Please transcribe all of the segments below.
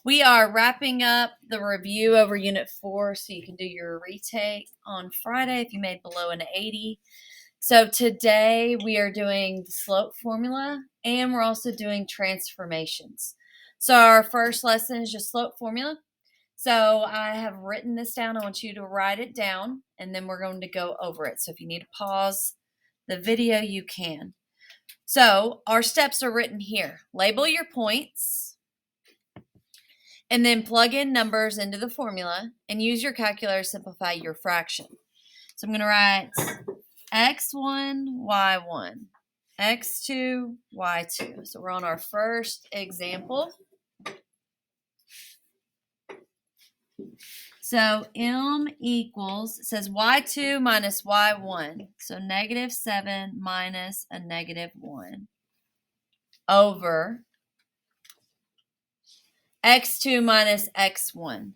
We are wrapping up the review over Unit 4, so you can do your retake on Friday if you made below an 80. So today we are doing the slope formula, and we're also doing transformations. So our first lesson is just slope formula. So I have written this down. I want you to write it down, and then we're going to go over it. So if you need to pause the video, you can. So our steps are written here. Label your points, and then plug in numbers into the formula and use your calculator to simplify your fraction. So I'm going to write x1, y1, x2, y2. So we're on our first example. So m equals, it says y2 minus y1. So -7 minus a -1 over x2 minus x1.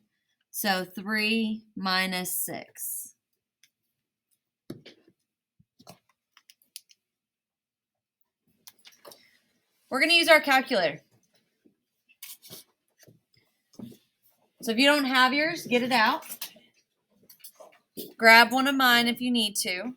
So 3 minus 6. We're going to use our calculator. So if you don't have yours, get it out. Grab one of mine if you need to.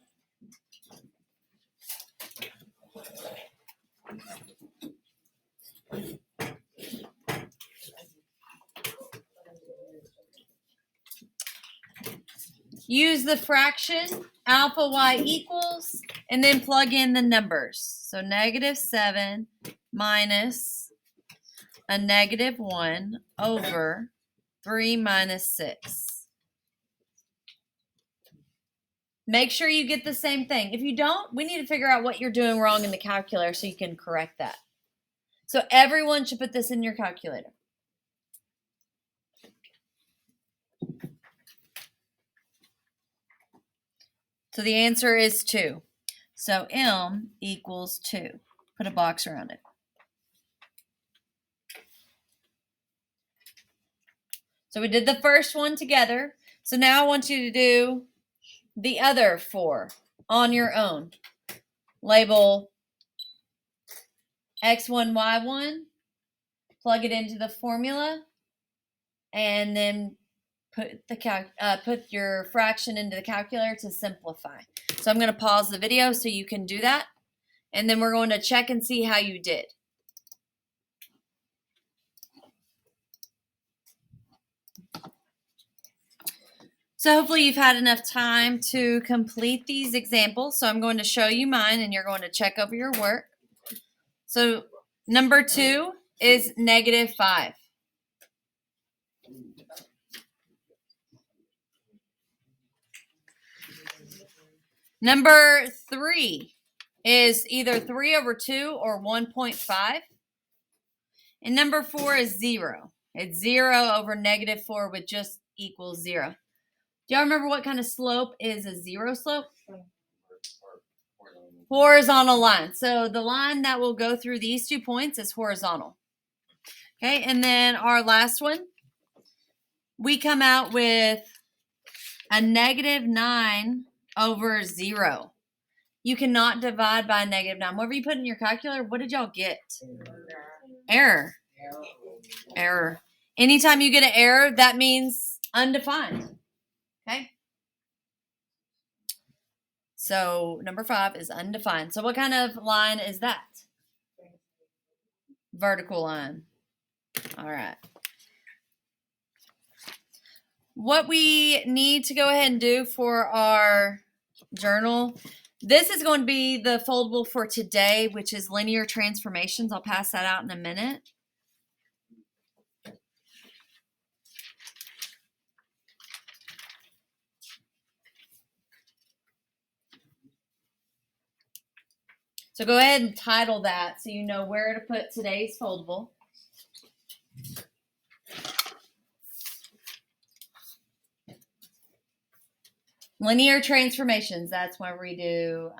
Use the fraction alpha y equals, and then plug in the numbers. So -7 minus a -1 over 3 minus 6. Make sure you get the same thing. If you don't, we need to figure out what you're doing wrong in the calculator so you can correct that. So everyone should put this in your calculator. So the answer is 2. So m equals 2. Put a box around it. So we did the first one together. So now I want you to do the other 4 on your own. Label x1, y1, plug it into the formula, and then put your fraction into the calculator to simplify. So I'm going to pause the video so you can do that, and then we're going to check and see how you did. So hopefully you've had enough time to complete these examples. So I'm going to show you mine, and you're going to check over your work. So number 2 is -5. Number 3 is either 3 over 2 or 1.5. And number 4 is 0. It's 0 over -4, which just equals 0. Do y'all remember what kind of slope is a 0 slope? Horizontal line. So the line that will go through these 2 points is horizontal. Okay, and then our last one, we come out with a -9 over 0. You cannot divide by a -9. Whatever you put in your calculator, what did y'all get? Error. Error. Anytime you get an error, that means undefined. Okay? So number 5 is undefined. So what kind of line is that? Vertical line. All right. What we need to go ahead and do for our journal, this is going to be the foldable for today, which is linear transformations. I'll pass that out in a minute. So go ahead and title that so you know where to put today's foldable. Linear transformations, that's where we do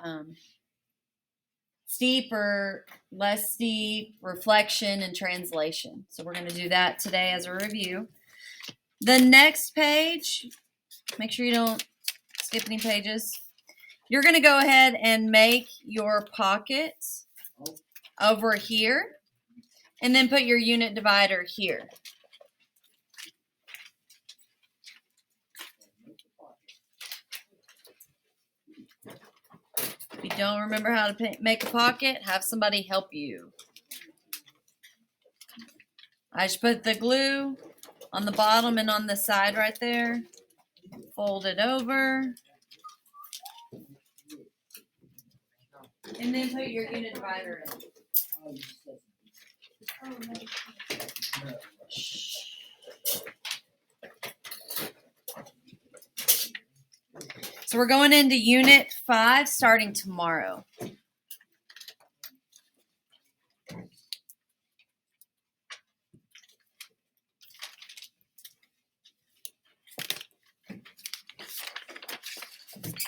steep or less steep, reflection, and translation. So we're going to do that today as a review. The next page, make sure you don't skip any pages. You're going to go ahead and make your pocket over here, and then put your unit divider here. If you don't remember how to make a pocket, have somebody help you. I just put the glue on the bottom and on the side right there. Fold it over. And then put your unit divider in. So we're going into Unit 5 starting tomorrow.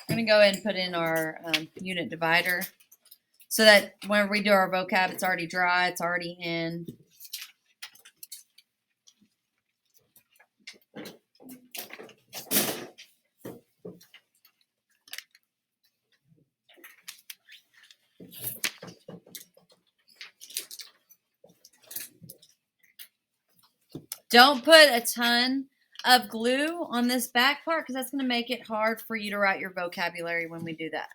I'm going to go ahead and put in our unit divider so that when we do our vocab, it's already dry, it's already in. Don't put a ton of glue on this back part because that's going to make it hard for you to write your vocabulary when we do that.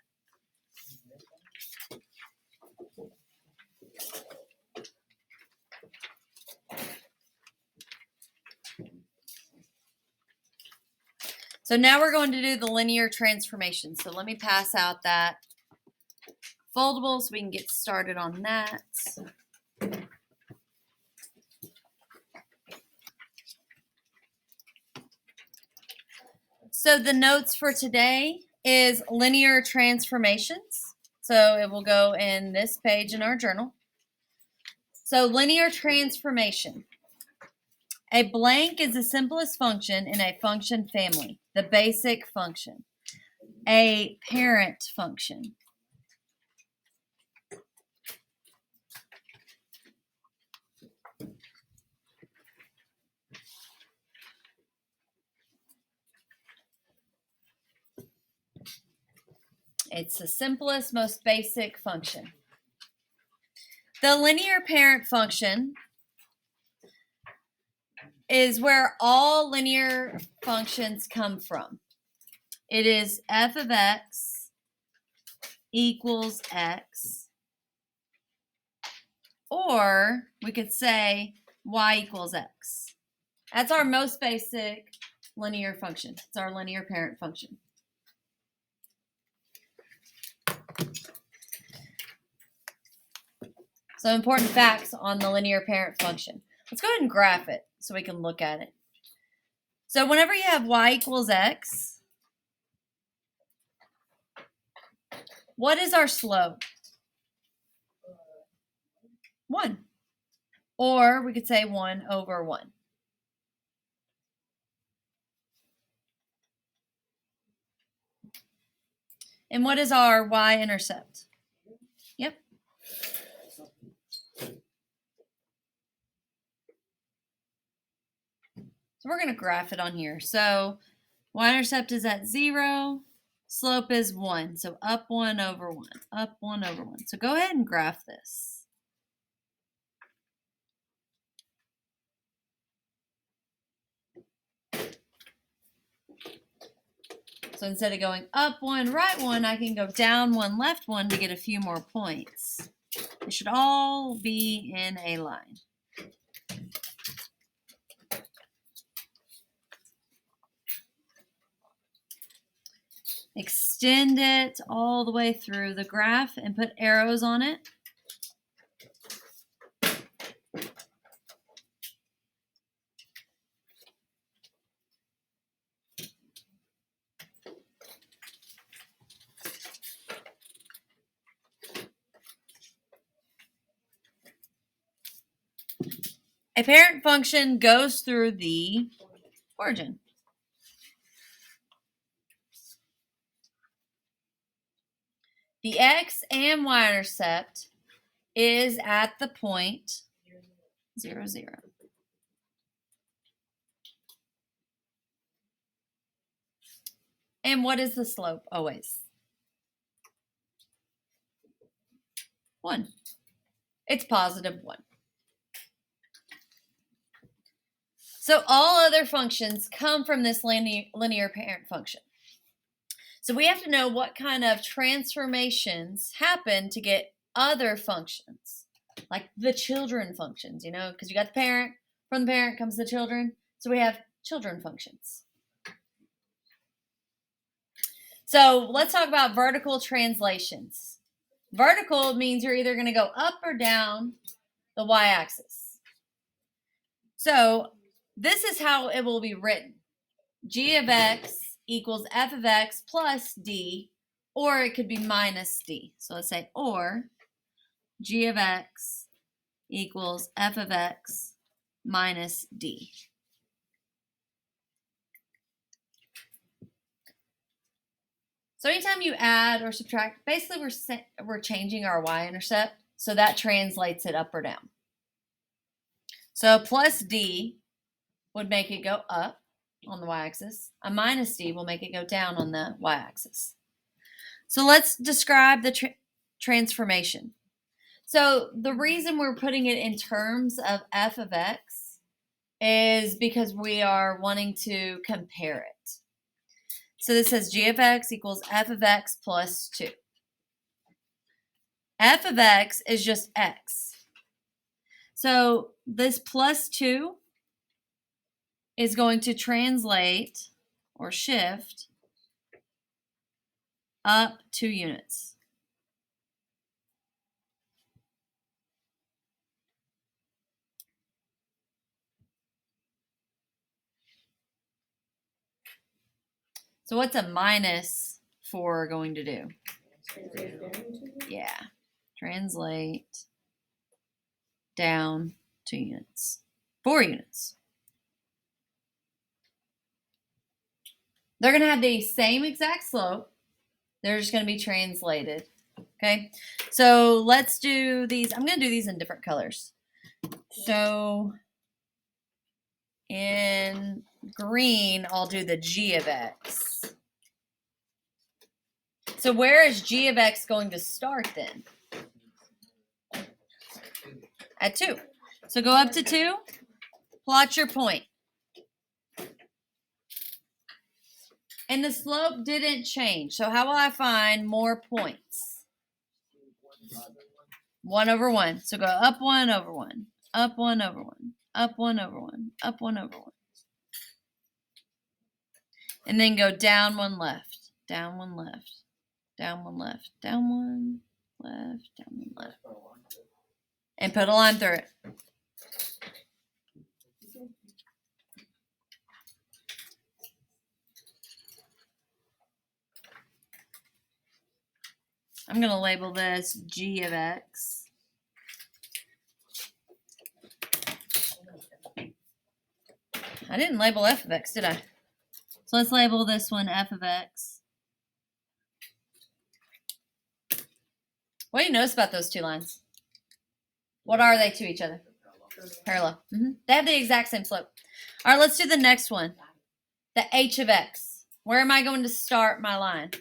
So now we're going to do the linear transformation. So let me pass out that foldable so we can get started on that. So the notes for today is linear transformations. So it will go in this page in our journal. So linear transformation. A blank is the simplest function in a function family, the basic function. A parent function. It's the simplest, most basic function. The linear parent function is where all linear functions come from. It is f of x equals x, or we could say y equals x. That's our most basic linear function. It's our linear parent function. So important facts on the linear parent function. Let's go ahead and graph it so we can look at it. So whenever you have y equals x, what is our slope? 1. Or we could say 1 over 1. And what is our y-intercept? Yep. So we're going to graph it on here. So y-intercept is at 0. Slope is 1. So up 1 over 1. Up 1 over 1. So go ahead and graph this. So instead of going up 1, right 1, I can go down 1, left 1 to get a few more points. It should all be in a line. Extend it all the way through the graph and put arrows on it. A parent function goes through the origin. The x and y-intercept is at the point 0, 0. And what is the slope always? 1. It's positive 1. So all other functions come from this linear parent function. So we have to know what kind of transformations happen to get other functions, like the children functions, because you got the parent, from the parent comes the children. So we have children functions. So let's talk about vertical translations. Vertical means you're either going to go up or down the y-axis. So this is how it will be written. G of x equals f of x plus d, or it could be minus d. So let's say or g of x equals f of x minus d. So anytime you add or subtract, basically we're changing our y-intercept, so that translates it up or down. So plus d would make it go up on the y-axis. A minus d will make it go down on the y-axis. So let's describe the transformation. So the reason we're putting it in terms of f of x is because we are wanting to compare it. So this says g of x equals f of x plus 2. F of x is just x. So this plus 2 is going to translate or shift up 2 units. So what's a minus 4 going to do? Yeah, translate down 2 units, 4 units. They're going to have the same exact slope. They're just going to be translated. Okay, so let's do these. I'm going to do these in different colors. So in green, I'll do the g of x. So where is g of x going to start then? At 2. So go up to 2, plot your point. And the slope didn't change. So how will I find more points? 1 over 1. So go up 1 over 1, up 1 over 1, up 1 over 1, up 1 over 1. And then go down 1 left, down 1 left, down 1 left, down 1 left, down 1 left. And put a line through it. I'm going to label this g of x. I didn't label f of x, did I? So let's label this one f of x. What do you notice about those 2 lines? What are they to each other? Parallel. They have the exact same slope. All right, let's do the next one. The h of x. Where am I going to start my line?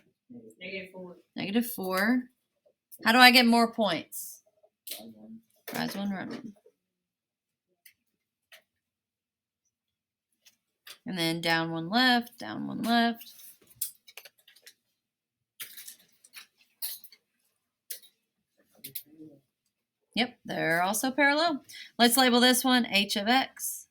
Negative 4. How do I get more points? Rise 1, run 1. And then down 1 left, down 1 left. Yep, they're also parallel. Let's label this one h of x.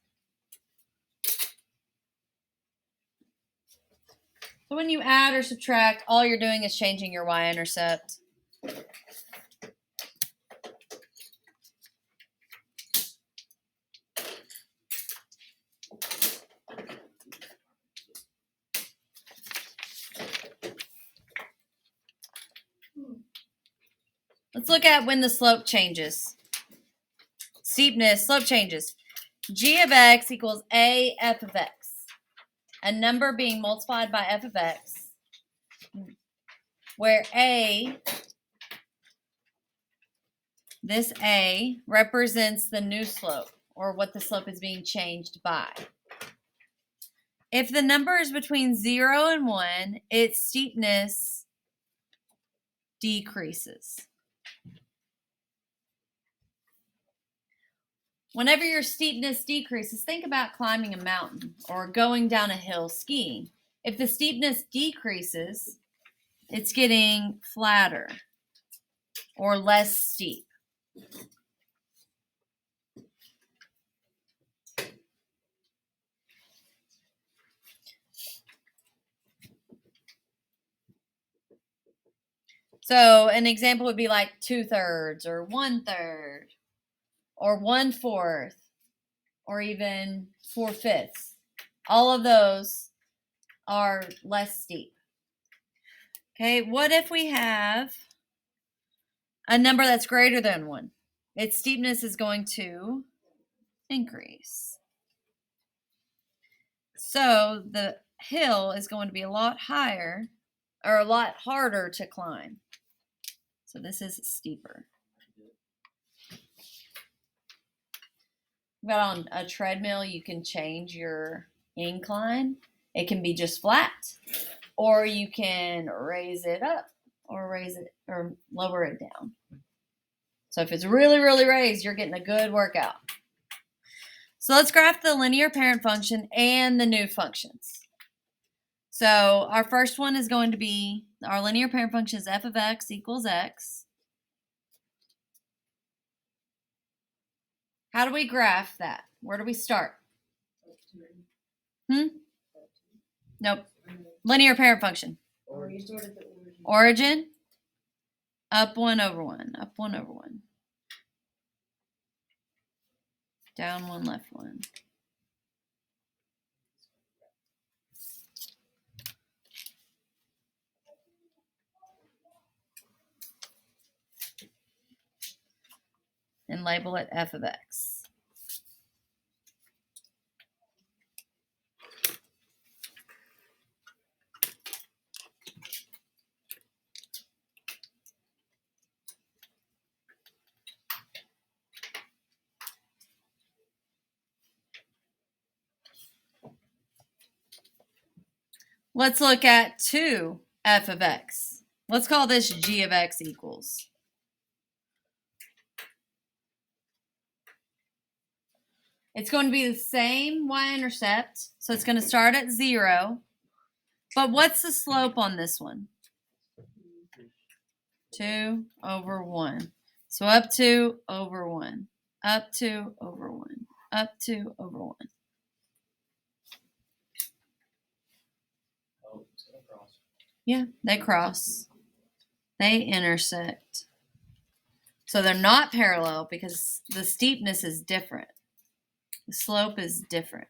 So when you add or subtract, all you're doing is changing your y-intercept. Let's look at when the slope changes. Steepness, slope changes. G of x equals a f of x. A number being multiplied by f of x, where this a represents the new slope, or what the slope is being changed by. If the number is between 0 and 1, its steepness decreases. Whenever your steepness decreases, think about climbing a mountain or going down a hill skiing. If the steepness decreases, it's getting flatter or less steep. So an example would be like 2/3 or 1/3 or 1/4 or even 4/5. All of those are less steep. Okay, what if we have a number that's greater than 1? Its steepness is going to increase. So the hill is going to be a lot higher or a lot harder to climb. So this is steeper. But on a treadmill, you can change your incline. It can be just flat, or you can raise it up or raise it or lower it down. So if it's really, really raised, you're getting a good workout. So let's graph the linear parent function and the new functions. So our first one is going to be, our linear parent function is f of x equals x. How do we graph that? Where do we start? Nope. Linear parent function. Origin. Up 1 over 1. Up 1 over 1. Down 1, left 1. And label it f of x. Let's look at 2 f of x. Let's call this g of x equals. It's going to be the same y-intercept, so it's going to start at 0. But what's the slope on this one? 2 over 1. So up 2 over 1. Up 2 over 1. Up 2 over 1. Yeah, they cross. They intersect. So they're not parallel because the steepness is different. The slope is different.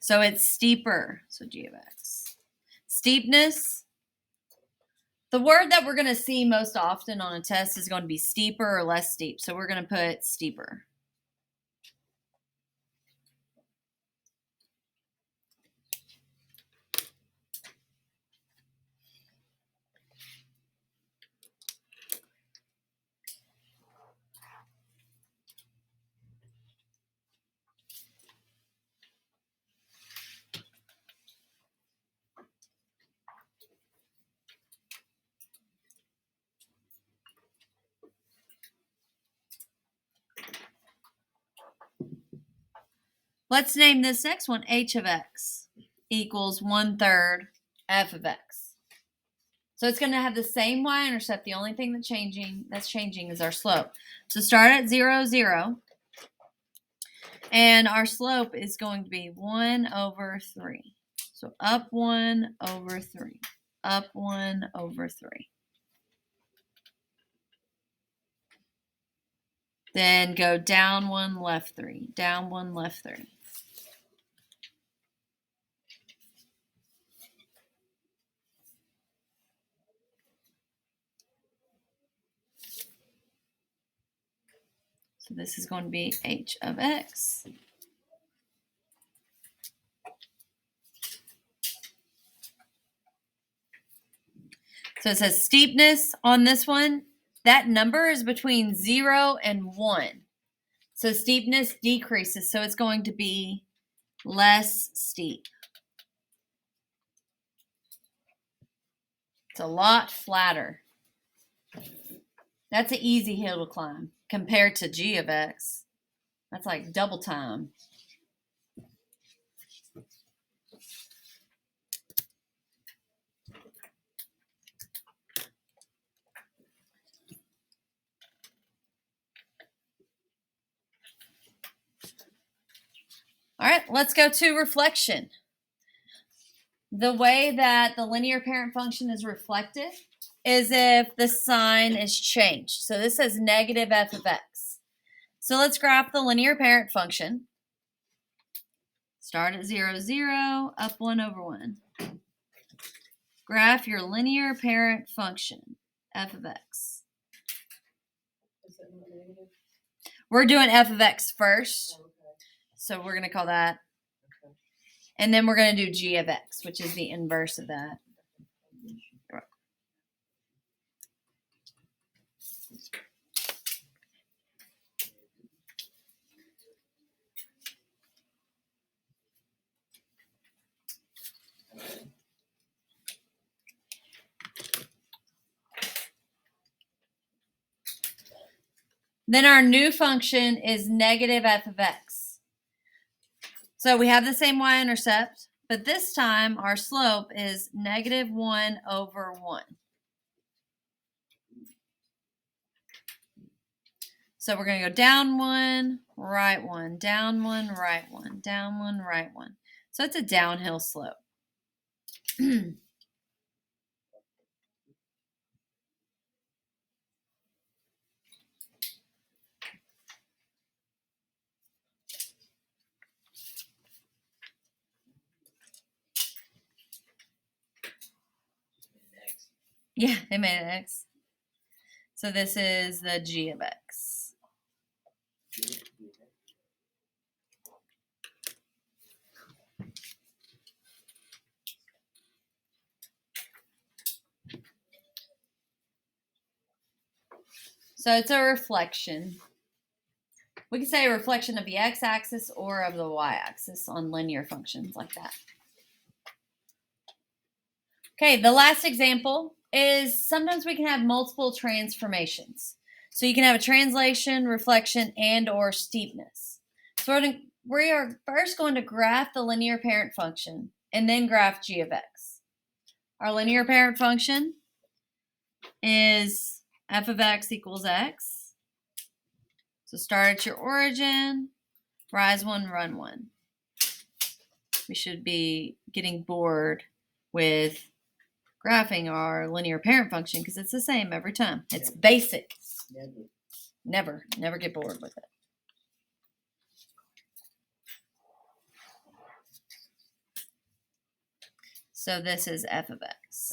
So it's steeper. So g of x. Steepness. The word that we're going to see most often on a test is going to be steeper or less steep. So we're going to put steeper. Let's name this next one h of x equals 1/3 f of x. So it's going to have the same y-intercept. The only thing that's changing is our slope. So start at 0, 0. And our slope is going to be 1 over 3. So up 1 over 3. Up 1 over 3. Then go down 1, left 3. Down 1, left 3. So this is going to be h of x. So it says steepness on this one. That number is between 0 and 1. So steepness decreases. So it's going to be less steep. It's a lot flatter. That's an easy hill to climb compared to g of x. That's like double time. All right, let's go to reflection. The way that the linear parent function is reflected is if the sign is changed. So this says negative f of x. So let's graph the linear parent function. Start at 0, 0, up 1 over 1. Graph your linear parent function, f of x. We're doing f of x first. So we're going to call that. And then we're going to do g of x, which is the inverse of that. Then our new function is negative f of x. So we have the same y-intercept, but this time our slope is negative 1 over 1. So we're going to go down 1, right 1, down 1, right 1, down 1, right 1. So it's a downhill slope. Yeah, they made an x. So this is the g of x. So it's a reflection. We can say a reflection of the x-axis or of the y-axis on linear functions like that. Okay, the last example is sometimes we can have multiple transformations. So you can have a translation, reflection, and or steepness. So we are first going to graph the linear parent function and then graph g of x. Our linear parent function is f of x equals x. So start at your origin, rise 1, run 1. We should be getting bored with graphing our linear parent function because it's the same every time. It's basic. Never get bored with it. So this is f of x.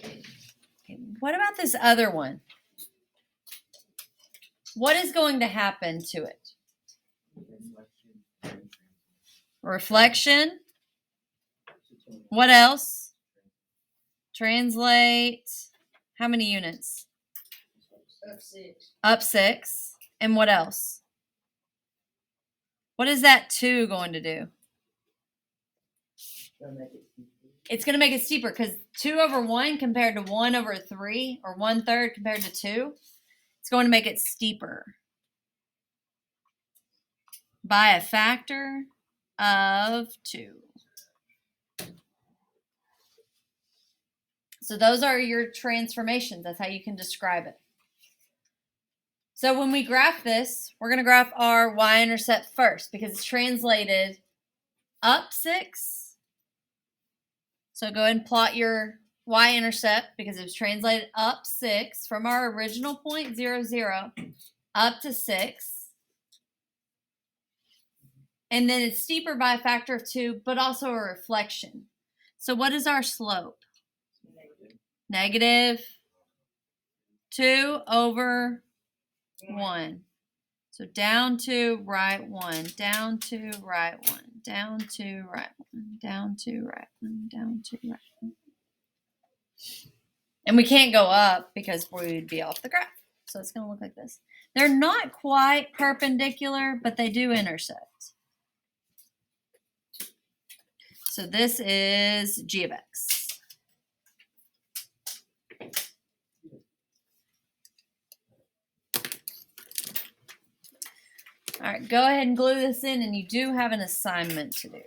Okay, what about this other one? What is going to happen to it? Reflection. What else? Translate. How many units? Up 6. And what else? What is that 2 going to do? It's going to make it steeper because 2 over 1 compared to 1 over 3 or 1/3 compared to 2, it's going to make it steeper by a factor of 2. So those are your transformations. That's how you can describe it. So when we graph this, we're going to graph our y-intercept first because it's translated up 6. So go ahead and plot your y-intercept because it was translated up 6 from our original point 0, 0 up to 6. And then it's steeper by a factor of 2, but also a reflection. So what is our slope? Negative 2 over 1. So down 2, right 1, down 2, right 1, down 2, right 1, down 2, right 1, down 2, right 1. And we can't go up because we would be off the graph. So it's going to look like this. They're not quite perpendicular, but they do intersect. So this is g of x. All right, go ahead and glue this in, and you do have an assignment to do.